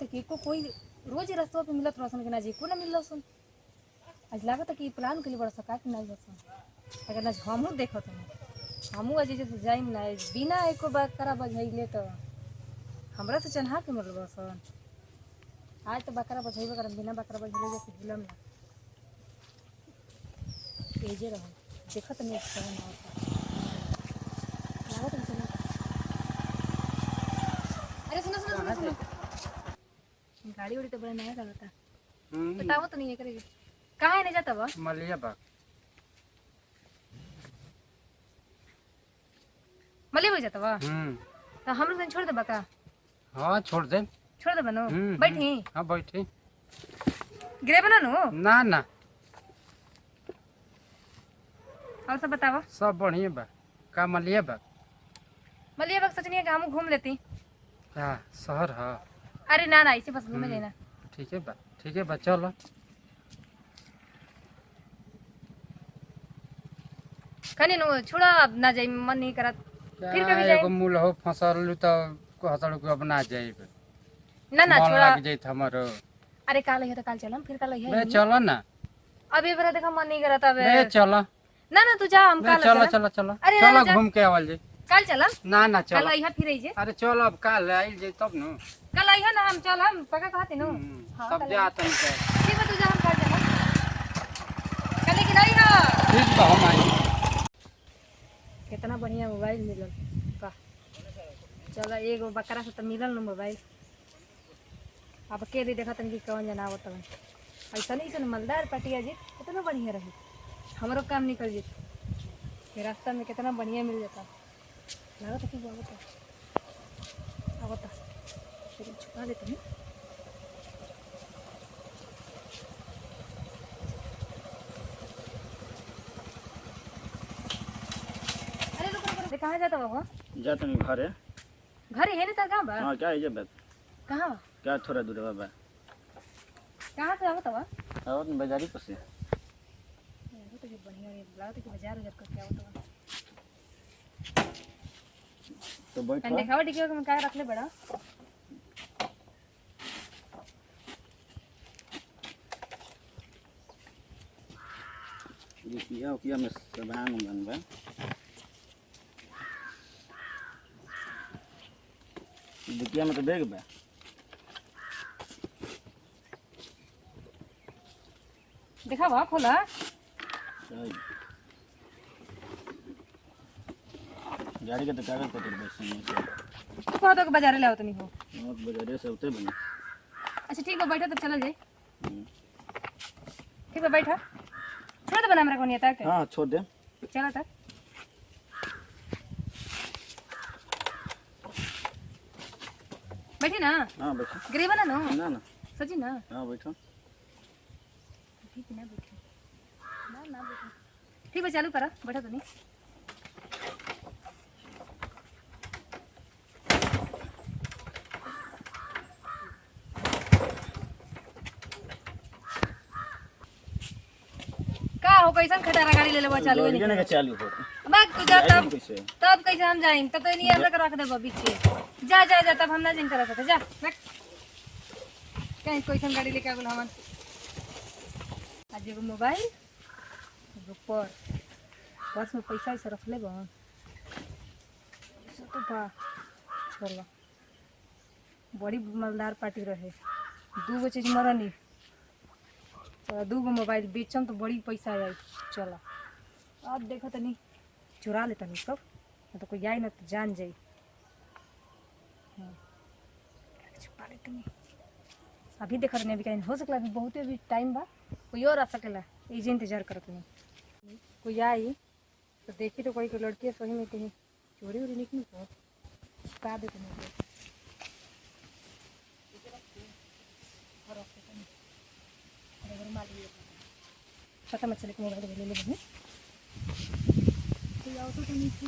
तक एको कोई रोज रास्ता पे मिलत रहसन कि ना जी को ना मिल रहसन। आज लागत कि प्लान के लिए बड़ा सका कि नहीं रहसन। अगर ना हमहू देखत हूँ हमहू आज जैसे जाइम ना बिना एको बकरा बझैले तो हमरा से चन्हा के मरल बसन। आज तो बकरा बझैबे करम बिना बकरा बझैले जैसे हिलम ना तेजे रहो देखत नहीं अच्छा ना लागत नहीं चलो। अरे सुनो सुनो सुनो सुनो गाड़ी उड़ी तो बड़ा नया चलता बताओ तो नहीं है करेगी कहाँ है नहीं जाता वो मलिया बाग मले हो जाता वो तो हम लोग छोड़ दे बका। हाँ छोड़ दे बनो बैठी। हाँ बैठी गिरे बना नो ना ना और सब बताओ सब बढ़िया बा का मलिया बाग मलिया बाग सोचनी है कि हम घूम लेती। क्या शहर है अरे ना ना इसे बस घूमे लेना ठीक है बा चलो कनी नो छोड़ा अब ना जाई मन नहीं करत फिर कभी जाए एगो मूल हो फसलू तो हसड़ को अपना जाइब ना ना मन छोड़ा लग जाइत हमरो। अरे काल है तो काल चलम फिर काल बे है चलो ना अभी बरा देखा मन नहीं करत अब बे चलो ना ना तू जा हम बे काल चलो चलो चलो अरे चलो ना, घूम के आवल जी काल चलम ना ना काल चलो यहाँ फिर जे अरे चलो अब काल आइल जे तब न कल आई है ना हम चलम पका कहते नो सब जा तन के ठीक है तू जा हम काल चलम कल लेकिन आई है ठीक बा हम आई। कितना बढ़िया मोबाइल मिलल का चलो एगो बकरा से तो मिलल ना मोबाइल अब के दी देखा तन की कौन जना आवत हन ऐसा नहीं सन मलदार पटिया जी कितना बढ़िया रही हमरो काम निकल जी के रास्ता में कितना बढ़िया मिल जाता लागत कि आवत फिर छुपा लेते हैं। अरे रुको कहाँ जाता बाबा जाता नहीं घर है घर है नहीं था कहाँ बा हाँ क्या है जब कहाँ क्या थोड़ा दूर बाबा कहाँ से आवत बा और बाजारी पर से तो बढ़िया है लागत कि बाजार उजार करके आवत बा तो बैठो दिखावा डिक्की में का रख ले बड़ा ये में सामान बनवा दुकिया में तो बैग बा दिखावा खोला गाड़ी के तो कागज पत्र बस कह दो बाजार ले आवत नहीं हो बाजारे से उतरे बने अच्छा ठीक है बैठा तो चला जाए ठीक है बैठा छोड़ दे बना मेरा कोनी तक हाँ छोड़ दे चला तक बैठी ना हाँ बैठो गरीब ना नो ना ना सची ना हाँ बैठो ठीक है ना बैठो ना बैठो ठीक है चालू करा बैठा तो नहीं का हो कैसन खटारा गाड़ी ले लेबा चालू ये ना चालू हो बाग तू जा तब कैसे कैसे हम जाएं तब तो नहीं हमरा के रख देबो बीचे जा जा जा तब हम ना जाएं करत जा बैठ कहीं कैसन गाड़ी लेके आगल हमन आज एगो मोबाइल एगो पर्स में पैसा ऐसे रख ले बहन तो बा चलो बड़ी मलदार पार्टी रहे दूगो चीज मरनी चलो दूगो मोबाइल बेचम तो बड़ी पैसा आई चलो अब देखो तनी चुरा लेता नहीं सब तो कोई आई ना तो जान जाई छुपा लेते नहीं अभी देख रहे अभी कहीं हो सकला अभी बहुत अभी टाइम बा कोई और आ सकेला ये इंतजार करत नहीं कोई आई तो देखी तो कोई को लड़की है सही में कहीं चोरी उरी निकली तो का देते नहीं पता मत चले कि मोबाइल ले ले बहन कोई आओ तो नहीं थी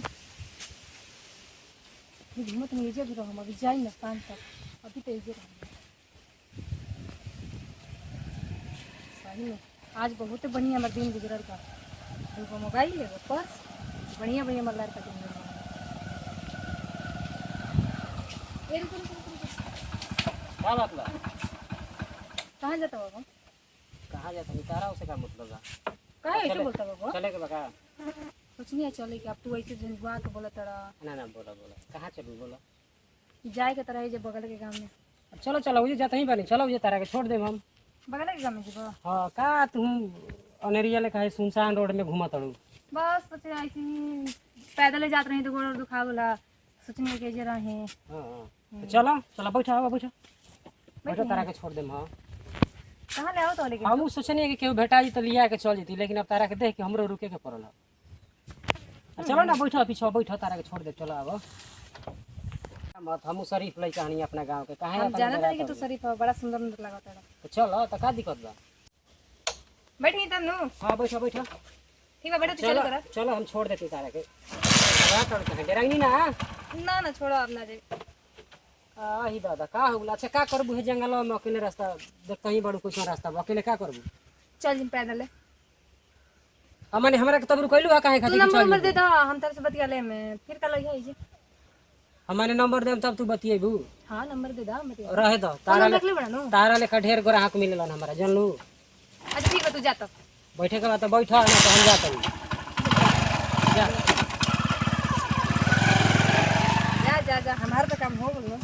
घूमत में एजे भी रहम अभी जाई ना शाम तक अभी तो एजे रहम सही में आज बहुत बढ़िया हमारा दिन गुजरल का दूगो मोबाइल एगो पर्स बढ़िया बढ़िया मल्लार का दिन क्या बात बा? कहाँ जाता बाबा? कहाँ जाता नहीं तारा उसे का मतलब बा? कहाँ ऐसे चले- बोलता बाबा? चले के बका? कुछ नहीं है चले कि अब तू ऐसे झुंझुआ के बोला तड़ा ना ना बोला बोला कहाँ चलू बोला? जाए के तरह है जे बगल के गांव में। अब चलो चलो उजे जाते ही बनी चलो उजे तारा के छोड़ देम हम। बगल के गांव में जीबा? हाँ का तुम अनेरिया ले कहे सुनसान रोड में घूमा तड़ू? बस सोचे ऐसे ही पैदल जात रही तो गोड़ दुखा बोला सोचने के जे रहे। हाँ हाँ तो चलो चलो बैठो आओ बैठो बैठो तारा के छोड़ देम। हाँ कहाँ ले आओ तो लेकिन? हम सोचनी कि केहू भेटा जी तो लिया के चल जती लेकिन अब तारा के देख के हमरो रुके के पड़ल। चलो ना बैठो पीछे बैठो तारा के छोड़ दे चलो अब। मत हमू शरीफ लई कहानी अपना गांव के काहे हम अपन जानत बड़ा नहीं कि तू करू? शरीफ है, बड़ा सुंदर सुंदर लागत है। तो चलो तो का दिक्कत बा? बैठी तब नु हाँ बैठो बैठो ठीक है बैठो तू चलो चलो करा। चलो हम छोड़ देते तारा के। बड़ा तड़ के डरंगी ना ना ना छोड़ो अब ना जे। ही दादा का हो अच्छा का करबू है जंगल में अकेले रास्ता देखते ही बड़ू कुछ रास्ता बा, अकेले का करबू? चल जिम पैदल है। हमने हमरा के तब रुकैलू है काहे तू खातिर नंबर चल नंबर दे दो हम तेरे से बतिया ले मैं फिर कल आई जे। हमने नंबर देम तब तू बतिएबू। हां नंबर दे दा बतिया। रहे दो तारा रख ले बड़ा नु। तारा लेखा ढेर ग्राहक मिलेला हमारा जानलू। अच्छा ठीक है तू जा तब। बैठे के बाद तो बैठा ना तो हम जाते जा। जा जा जा हमारा तो काम हो गलो।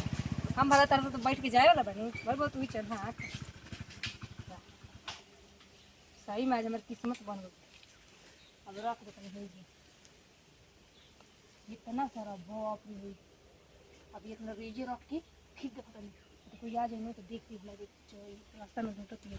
हम भला तरह से तो बैठ के जाए वाला बनी बड़ बहुत तू चढ़ हां। सही में आज हमारी किस्मत बन गई। अब रख दे कहीं होगी। इतना सारा बाप रे। अब ये इतना रेजे रख के फिर देखो तो कोई आ जाए ना तो देख ली रास्ता में ढूंढती है।